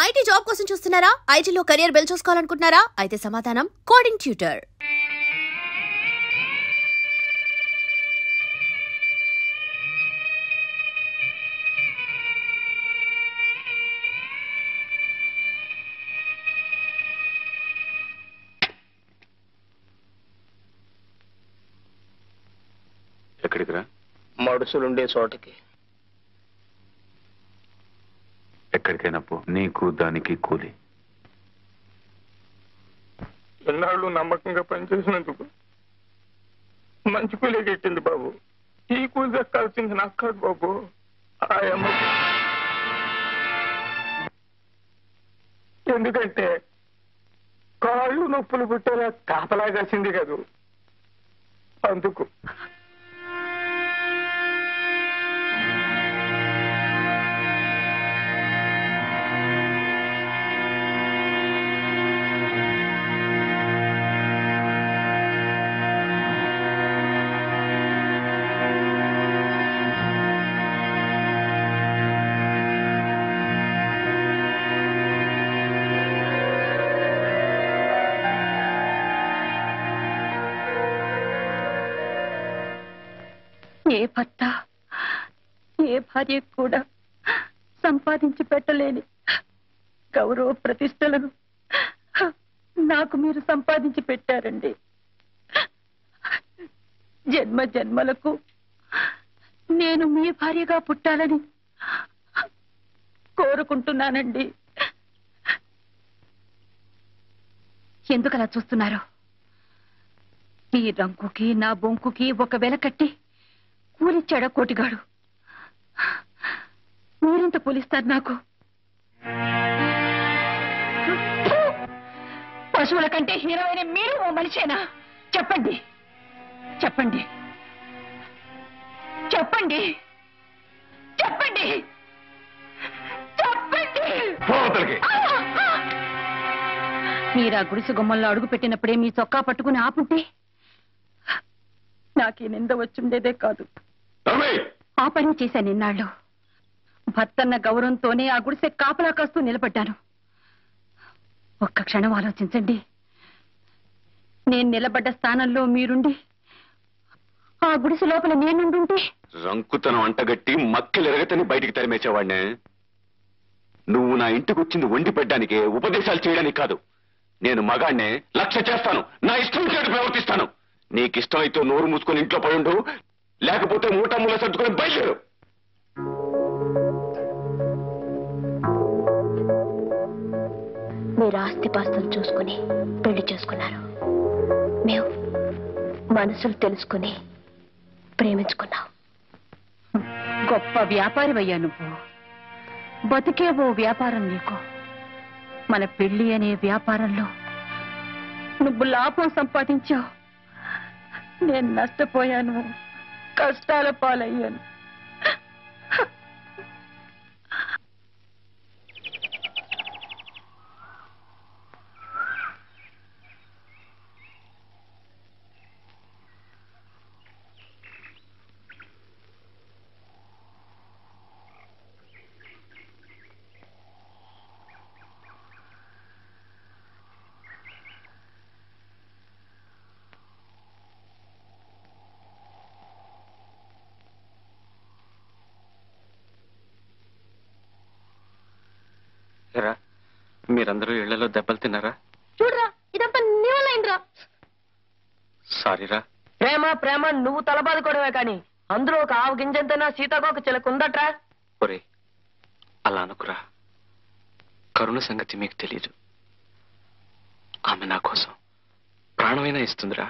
IT job కోసం చూస్తున్నారా? ఐటీలో కెరియర్ బిల్డ్ చూసుకోవాలనుకుంటున్నారా? అయితే సమాధానం కోడింగ్ ట్యూటర్. ఎక్కడికి రా? మడుసులుండే చోటకి. ఎక్కడికైనా పో, నీకు దానికి కూలి. ఎన్నాళ్ళు నమ్మకంగా పనిచేసినందుకు మంచి కూలీ కెట్టింది బాబు. ఈ కూలి దక్కాల్సింది నాకు కాదు బాబు, ఆ అమ్మకు. ఎందుకంటే కాళ్ళు నొప్పులు పుట్టేలా కాపలా కాసింది కదూ, అందుకు. ఏ భర్త ఏ భార్య కూడా సంపాదించి పెట్టలేని గౌరవ ప్రతిష్టలను నాకు మీరు సంపాదించి పెట్టారండి. జన్మ జన్మలకు నేను మీ భార్యగా పుట్టాలని కోరుకుంటున్నానండి. ఎందుకలా చూస్తున్నారు? ఈ రంకుకి నా బొంకుకి ఒక వెల కట్టి కూలిచ్చాడా కోటిగాడు? మీరెంత కూలిస్తారు నాకు? పశువుల కంటే హీరోయిన మీరు ఓ మనిషేనా? చెప్పండి చెప్పండి చెప్పండి చెప్పండి చెప్పండి. మీరా గుడిసె గుమ్మల్లో అడుగు పెట్టినప్పుడే మీ చొక్కా పట్టుకుని ఆపుంటే నాకీ నింద వచ్చుండేదే కాదు. ఆ పని చేశాను ఇన్నాళ్ళు. భర్తన్న గౌరవంతోనే ఆ గుడిసె కాపలా కాస్తూ నిలబడ్డాను. ఒక్క క్షణం ఆలోచించండి. నేను నిలబడ్డ స్థానంలో మీరుండి ఆ గుడిసె లోపల నేనుండుంటే. రంకుతనం అంటగట్టి మక్కలెరగతని బయటికి తరిమేసేవాడినే. నువ్వు నా ఇంటికి వచ్చింది వండి పెట్టడానికే, ఉపదేశాలు చేయడానికి కాదు. నేను మగాడినే, లక్ష్య చేస్తాను, నా ఇష్టం చేటు ప్రవర్తిస్తాను. నీకిష్టం అయితే నోరు మూసుకొని ఇంట్లో పడుండు, లేకపోతే మూట మూల సర్దుకొని బయలుదేరు. మీరు ఆస్తిపాస్తులు చూసుకుని పెళ్లి చేసుకున్నారు. మేము మనసులు తెలుసుకుని ప్రేమించుకున్నాం. గొప్ప వ్యాపారివయ్యా నువ్వు. బతికే ఓ వ్యాపారం నీకు. మన పెళ్లి అనే వ్యాపారంలో నువ్వు లాభం సంపాదించావు, నేను నష్టపోయాను, కష్టాల పాలయ్యాను. మీరందరూ ఇళ్లలో దెబ్బలు తిన్నారా? చూడరా, ఇదంతా నీ వల్ల అయిందిరా. సారీరా. ప్రేమ ప్రేమ నువ్వు తలబాదుకోవడమే కానీ అందులో ఒక ఆవు గింజంతైనా సీతాకోక చిలక ఉందట్రా. ఒరే, అలా అనుకురా. కరుణ సంగతి మీకు తెలీదు. ఆమె నా కోసం ప్రాణమైనా ఇస్తుందిరా.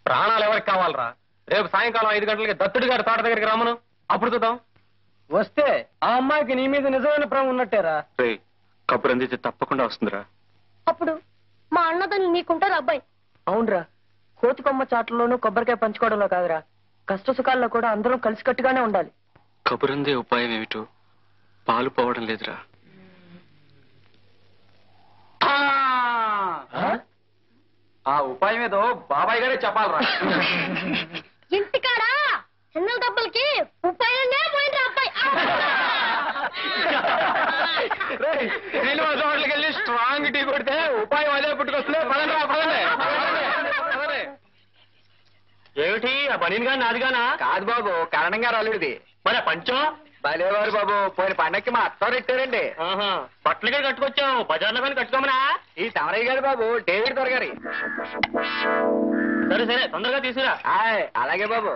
ప్రాణాలు ఎవరికి కావాలరా? రేపు సాయంకాలం 5 గంటలకి దత్తుడి గారి తోట దగ్గరికి రమ్మను, అప్పుడు చూద్దాం. వస్తే ఆ అమ్మాయికి నీ మీద నిజమైన ప్రేమ ఉన్నట్టేరా. రే, కబురు అందితే తప్పకుండా వస్తుందిరా. అప్పుడు మా అన్నదని నీకుంటారు అబ్బాయి. అవునరా, కోతి కొమ్మ చాట్లలోనూ కొబ్బరికాయ పంచుకోవడంలో కాదురా, కష్ట సుఖాల్లో కూడా అందరం కలిసికట్టుగానే ఉండాలి. కబురందే ఉపాయం ఏమిటో పాలు పోవడం లేదురా. ఆ ఉపాయం ఏదో బాబాయ్ గారే చెప్పాలరా. ఇంటికాడా చిన్న దెబ్బలకి 30 పోయింది అబ్బాయి. శ్రీనివాస హోటల్కి వెళ్ళి స్ట్రాంగ్ టీ కొడితే ఉపాయం అదే పుట్టుకొస్తుంది. ఏమిటి ఆ బనీన్గా నాదిగానా? కాదు బాబు, కరణం గారు అల్లుడిది. మరి పంచం భలేవారు బాబు. పోయిన పండక్కి మా అత్తారు ఇట్టారండి. బట్టలు గారు కట్టుకొచ్చాం, బజార్లో కానీ కట్టుకోమనా? ఈ తమరయ్య గారు బాబు, డేవిడ్ దొరగారి. సరే సరే, తొందరగా తీసుకురా. అలాగే బాబు.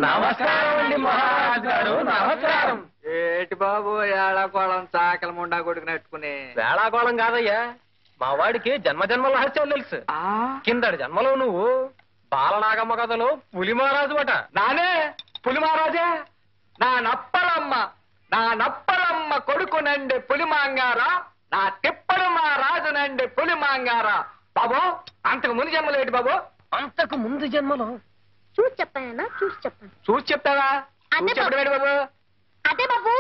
నమస్కారం అండి మహారాజు గారు. నమస్కారం. ఏటి బాబు ఏళాకోళం చాకల ముండా కొడుకునట్టుకుని? వేళాకోళం కాదయ్యా, మా వాడికి జన్మజన్మల రహస్యాలు తెలుసు. కిందటి జన్మలో నువ్వు బాలనాగమ్మ కథలో పులి మహారాజు అట. నానే పులి మహారాజే? నా నప్పలమ్మ కొడుకునండి పులి మాంగారా, నా తిప్పడు మా రాజునండి పులి మాంగారా. బాబు అంతకు ముందు జన్మలో ఏంటి బాబు? అంతకు ముందు జన్మలో చూసి చెప్తానన్నా, చూసి చెప్పండి. చూసి చెప్తావా? అదే చెప్పడం బాబు. అదే బాబు,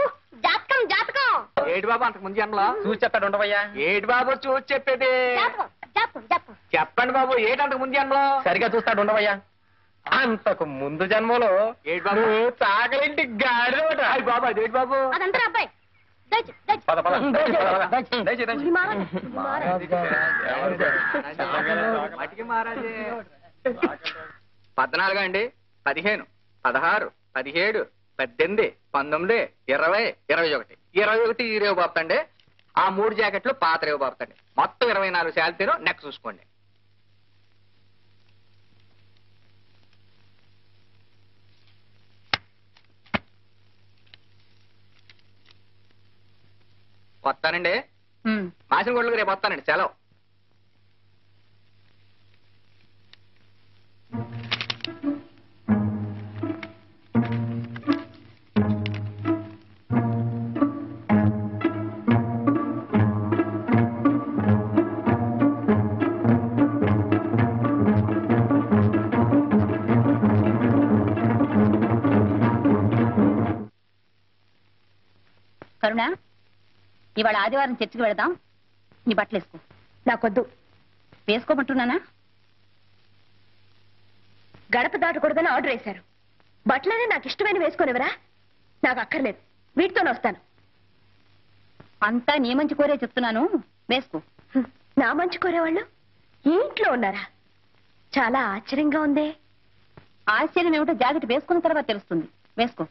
జాతకం జాతకం. ఏటి బాబు అంతకు ముందు జన్మలో? చూసి చెప్పాడు ఉండవయ్యా. ఏటి బాబు చూసి చెప్పేది? జాతకం జాతకం జాతకం. చెప్పండి బాబు, ఏటి అంతకు ముందు జన్మలో? సరిగా చూస్తాడు ఉండవయ్యా. అంతకు ముందు జన్మలో ఏటి బాబు? చాకలింటి గాడిదట. అయ్యి బాబు, అదేటి బాబు? అదంతా అబ్బాయి. దయచి దయచి. పద పద. పులి మహారాజు, పులి మహారాజు. మటికి మహారాజే. 14 అండి, 15, 16, 17, 18, 19, 20, 21. 21 ఈ రేవు బాపుతండి. ఆ 3 జాకెట్లు పాత రేవు బాపుతండి. మొత్తం 24 శాలరీలు నెక్ చూసుకోండి. వస్తానండి. మాసిన గొడ్లకు రేపు వస్తానండి. సెలవు. కరుణ, ఇవాళ ఆదివారం చర్చికి వెళదాం. నీ బట్టలు వేసుకో. నాకొద్దు. వేసుకోమంటున్నానా? గడప దాటకూడదని ఆర్డర్ వేశారు. బట్టలనే నాకు ఇష్టమైన వేసుకునేవరా? నాకు అక్కర్లేదు, వీటితోనే వస్తాను. అంతా నీ మంచి కోరే చెప్తున్నాను, వేసుకో. నా మంచి కోరేవాళ్ళు ఈ ఇంట్లో ఉన్నారా? చాలా ఆశ్చర్యంగా ఉందే. ఆశ్చర్యం ఏమిటో జాకెట్ వేసుకున్న తర్వాత తెలుస్తుంది. వేసుకో.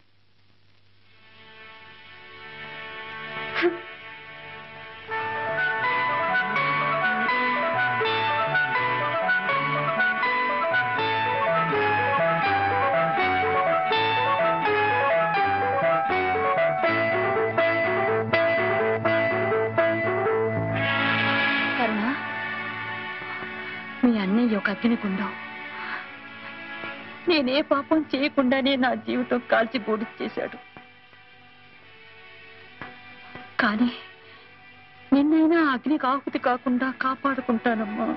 కరుణ, మీ అన్నయ్య ఒక అగ్నిగుండం. నేనే పాపం చేయకుండానే నా జీవితం కాల్చి బూడి చేశాడు. కానీ నిన్నైనా అగ్నికి ఆహుతి కాకుండా కాపాడుకుంటానమ్మా.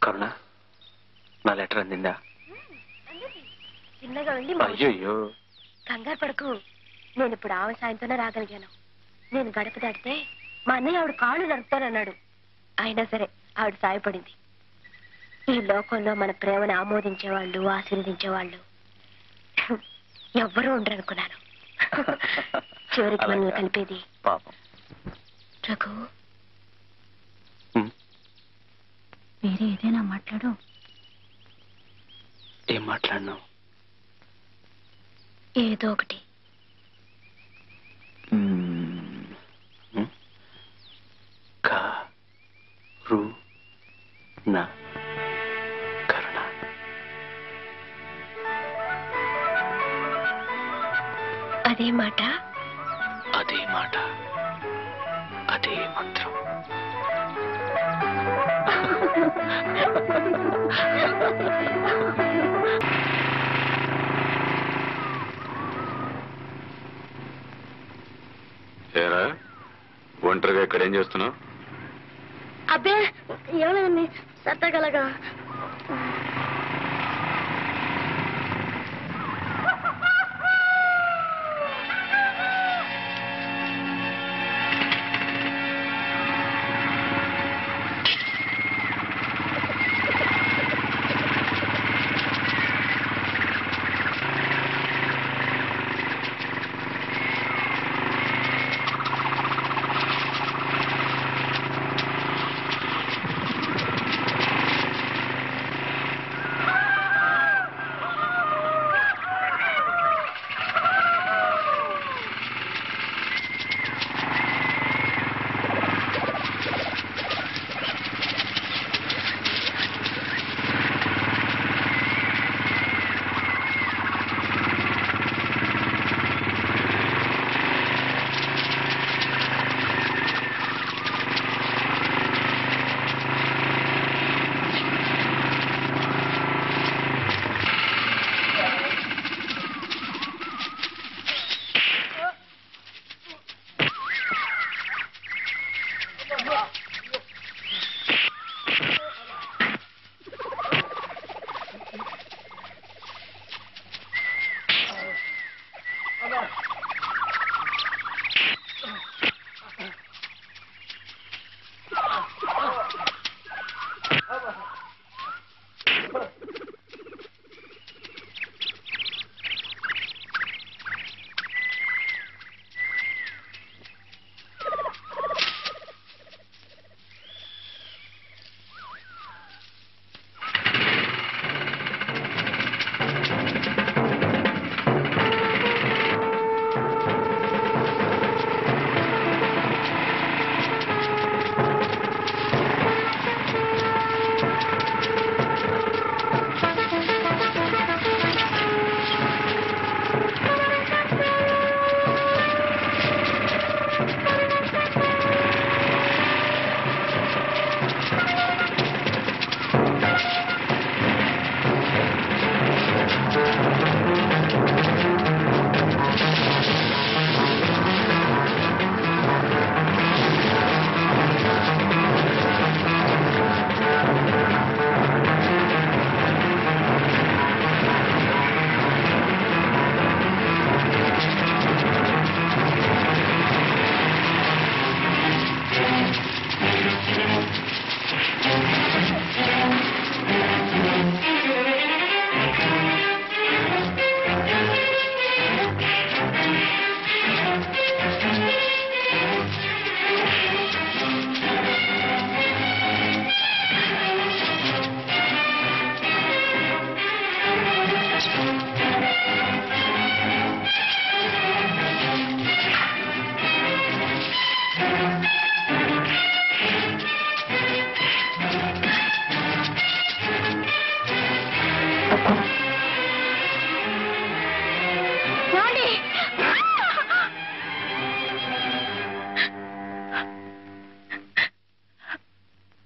కరుణ, నా లెటర్ అందిందా? చిన్నగా వెళ్ళి అయ్యో, కంగారు పడకు. నేను ఇప్పుడు ఆమె సాయంతోనే రాగలిగాను. నేను గడప దాటితే మా అన్నయ్య ఆవిడ కాళ్ళు నడుపుతానన్నాడు. అయినా సరే ఆవిడ సాయపడింది. ఈ లోకంలో మన ప్రేమను ఆమోదించేవాళ్ళు, ఆశీర్వదించేవాళ్ళు ఎవ్వరూ ఉండరు అనుకున్నాను. చివరికి మనల్ని కలిపేది పాపం. రఘు, వేరే ఏదైనా మాట్లాడు. ఏం మాట్లాడినావు? ఏదో ఒకటి. కరుణ. అదే మాట, అదే మాట, అదే మంత్రం. ఏరా ఒంటరిగా ఇక్కడ ఏం చేస్తున్నావు? అబ్బే ఏమైంది? సత్తగలగా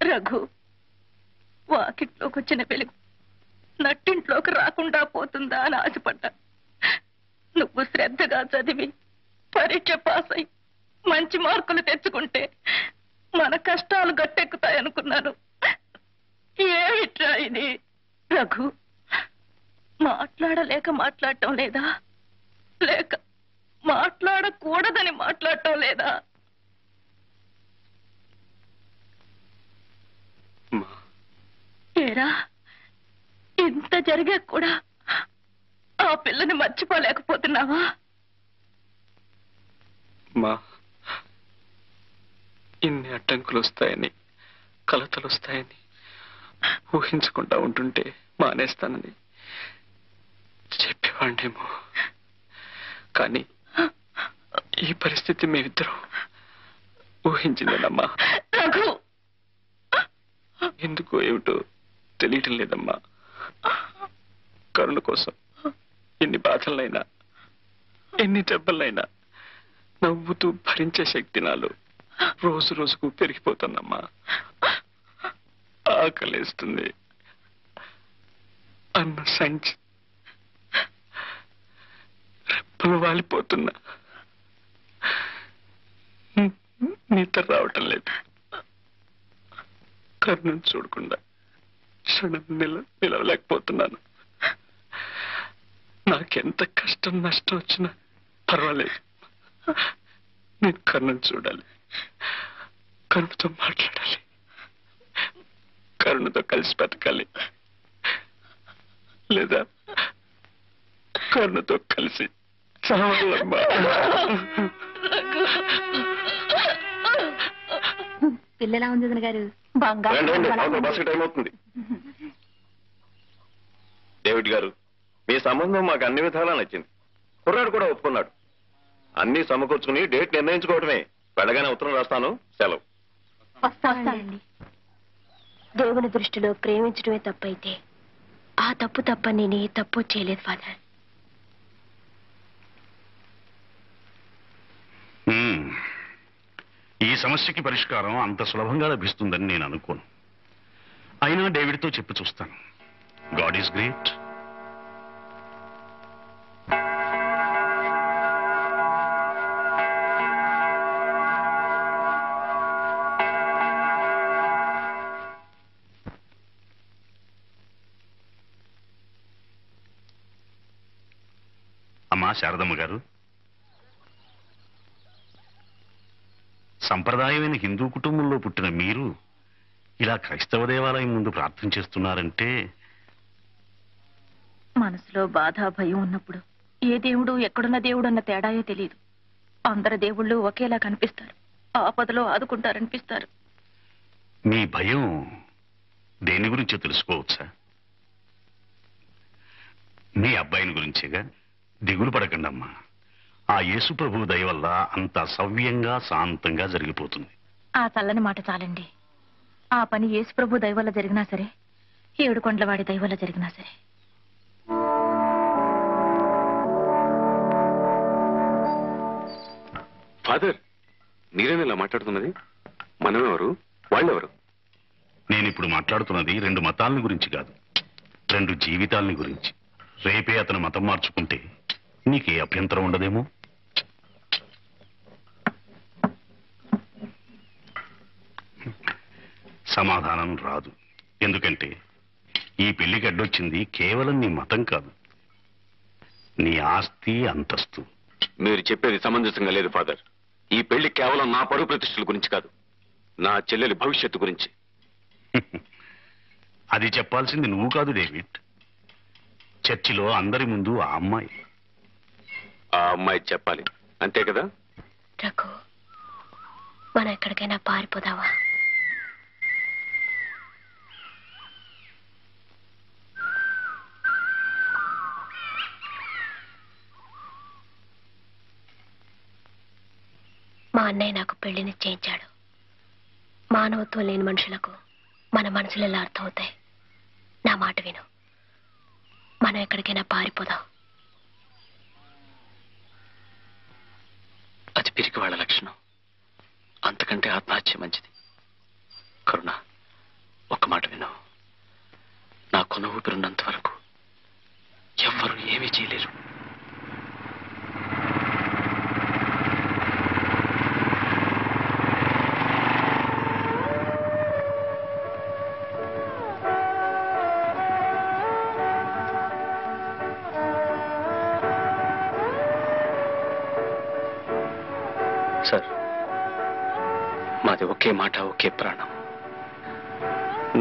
రఘు, వాకిట్లోకి వచ్చిన వెలుగు నట్టింట్లోకి రాకుండా పోతుందా అని ఆశపడ్డా. నువ్వు శ్రద్ధగా చదివి పరీక్ష పాస్ అయి మంచి మార్కులు తెచ్చుకుంటే మన కష్టాలు గట్టెక్కుతాయనుకున్నాను. ఏమిట్రా ఇది? రఘు, మాట్లాడలేక మాట్లాడటం లేదా, లేక మాట్లాడకూడదని మాట్లాడటం లేదా? ఏరా, ఇంత జరిగా కూడా ఆ పిల్లని మర్చిపోలేకపోతున్నావా? మా ఇన్ని అడ్డంకులు వస్తాయని, కలతలు వస్తాయని ఊహించకుండా ఉంటుంటే మానేస్తానని చెప్పేవాడినేమో. కానీ ఈ పరిస్థితి మేమిద్దరం ఊహించిందమ్మా. ఎందుకో ఏమిటో తెలియటం లేదమ్మా. కరుణ కోసం ఎన్ని బాధలైనా ఎన్ని దెబ్బలైనా నవ్వుతూ భరించే శక్తి నాలో రోజు రోజుకు పెరిగిపోతుందమ్మా. ఆకలేస్తుంది అన్న సంచి రెప్పలు వాలిపోతున్నా నిద్ర రావటం లేదు. కరుణను చూడకుండా క్షణం నిలవలేకపోతున్నాను. నాకెంత కష్టం నష్టం వచ్చినా పర్వాలేదు, నేను కరుణను చూడాలి, కరుణతో మాట్లాడాలి, కరుణతో కలిసి బతకాలి, లేదా కరుణతో కలిసి చావాలమ్మా. పిల్లలా ఉంది గారు. బస్సు టైం అవుతుంది. డేవిడ్ గారు, మీ సంబంధం మాకు అన్ని విధాలా నచ్చింది. కుర్రాడు కూడా ఒప్పుకున్నాడు. అన్ని సమకూర్చుకుని డేట్ నిర్ణయించుకోవడమే. వెళ్ళగానే ఉత్తరం రాస్తాను. సెలవు. వస్తానండి. దేవుని దృష్టిలో ప్రేమించడమే తప్పైతే ఆ తప్పు తప్ప నేను ఏ తప్పు చేయలేదు ఫాదర్. ఈ సమస్యకి పరిష్కారం అంత సులభంగా లభిస్తుందని నేను అనుకోను. అయినా డేవిడ్తో చెప్పి చూస్తాను. God is great. అమ్మా శారదమ్మ గారు, సంప్రదాయమైన హిందూ కుటుంబంలో పుట్టిన మీరు ఇలా క్రైస్తవ దేవాలయం ముందు ప్రార్థన చేస్తున్నారంటే మనసులో బాధ భయం ఉన్నప్పుడు ఏ దేవుడు ఎక్కడున్న దేవుడు అన్న తేడాయో తెలియదు. అందరు దేవుళ్ళు ఒకేలా కనిపిస్తారు, ఆపదలో ఆదుకుంటారనిపిస్తారు. మీ భయం దేని గురించో తెలుసుకోవచ్చా? మీ అబ్బాయిని గురించేగా. దిగులు పడకండి అమ్మా. ఆ యేసు ప్రభు దయ వల్ల అంత సవ్యంగా శాంతంగా జరిగిపోతుంది. ఆ చల్లని మాట చాలండి. ఆ పని యేసు ప్రభు దయ వల్ల జరిగినా సరే, ఏడుకొండలవాడి దయ వల్ల జరిగినా సరే. ఫాదర్, మీరేనా ఇలా మాట్లాడుతున్నది? మనమెవరు, వాళ్ళెవరు? నేనిప్పుడు మాట్లాడుతున్నది 2 మతాలని గురించి కాదు, 2 జీవితాలని గురించి. రేపే అతను మతం మార్చుకుంటే నీకే అభ్యంతరం ఉండదేమో. సమాధానం రాదు. ఎందుకంటే ఈ పెళ్లికి అడ్డొచ్చింది కేవలం నీ మతం కాదు, నీ ఆస్తి అంతస్తు. మీరు చెప్పేది సమంజసంగా లేదు ఫాదర్. ఈ పెళ్లి కేవలం నా పరువు ప్రతిష్టల గురించి కాదు, నా చెల్లెలి భవిష్యత్తు గురించి. అది చెప్పాల్సింది నువ్వు కాదు డేవిడ్. చర్చిలో అందరి ముందు ఆ అమ్మాయి చెప్పాలి, అంతే కదా? రఘు, మనం ఎక్కడికైనా పారిపోదావా? మా అన్నయ్య నాకు పెళ్లి నిశ్చయించాడు. మానవత్వం లేని మనుషులకు మన మనసులు ఎలా అర్థమవుతాయి? నా మాట విను, మనం ఎక్కడికైనా పారిపోదాం. అది పిరికి వాళ్ళ లక్షణం. అంతకంటే ఆత్మహత్య మంచిది. కరుణ, ఒక్క మాట విను. నా కొన ఊపిరున్నంత వరకు ఎవ్వరూ ఏమీ చేయలేరు. సార్, మాది ఒకే మాట, ఒకే ప్రాణం.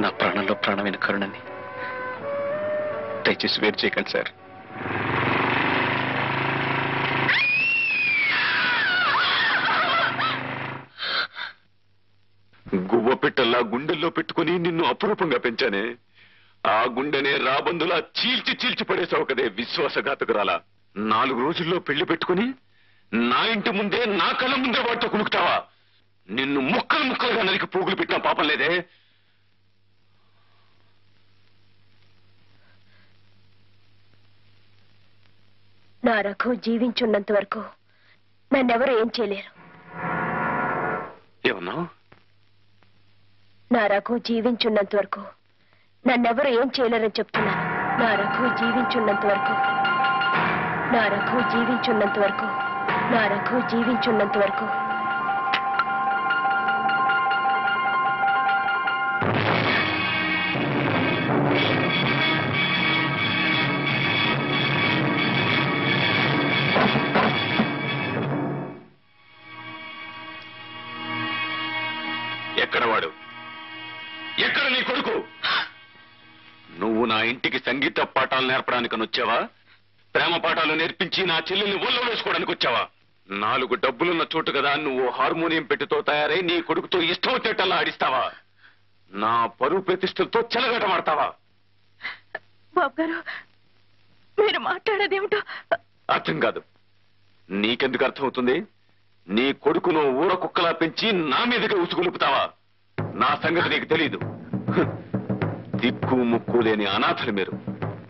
నా ప్రాణంలో ప్రాణమైన కరుణని దయచేసి వేరు చేయకండి సార్. గువ్వ పెట్టల్లా గుండెల్లో పెట్టుకుని నిన్ను అపురూపంగా పెంచానే, ఆ గుండెనే రాబందులా చీల్చి చీల్చి పడేసావు కదే విశ్వాసఘాతకురాలా. 4 రోజుల్లో పెళ్లి పెట్టుకుని నా ఇంటి ముందే నా కళ్ళ ముందే వాటితో కునుకుతావా? నిన్ను ముక్కలు ముక్కలుగా నరికి పోగులు పెట్టిన పాపం లేదే. నా రఘు జీవించున్నంత వరకు నన్నెవరు ఏం చేయలేరు. ఏమన్నావు? నా రఘు జీవించున్నంత వరకు నన్నెవరు ఏం చేయలేరని చెప్తున్నాను. నా రఘు జీవించున్నంత వరకు, నా రఘు జీవించున్నంత వరకు, నా రఘు జీవించున్నంత వరకు. ఎక్కడ వాడు? ఎక్కడ నీ కొడుకు? నువ్వు నా ఇంటికి సంగీత పాఠాలు నేర్పడానికి వచ్చావా? ప్రేమ పాఠాలు నేర్పించి నా చెల్లెల్ని ఒళ్ళో వేసుకోవడానికి వచ్చావా? 4 డబ్బులున్న చోటు కదా నువ్వు హార్మోనియం పెట్టితో తయారై నీ కొడుకుతో ఇష్టం వచ్చేటల్లా ఆడిస్తావా? నా పరువు ప్రతిష్టలతో చెలగటమాడతావా? బాబు గారు, మీరు మాట్లాడేదేమిటో అర్థం కాదు. నీకెందుకు అర్థమవుతుంది? నీ కొడుకును ఊర కుక్కలా పెంచి నా మీదగా ఉసుగులుపుతావా? నా సంగతి నీకు తెలీదు. దిక్కు ముక్కు లేని అనాథలు మీరు.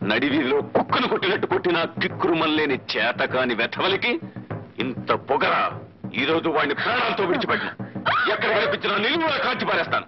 నడివీధిలో కుక్కను కొట్టినట్టు కొట్టిన కిక్కురుమల్లేని చేతకాని వెధవలికి ఇంత పొగరా? ఈ రోజు వాడిని ప్రాణాలతో విడిచిపెట్టిన. ఎక్కడ కనిపించినా నిలువులా కాల్చి పారేస్తాను.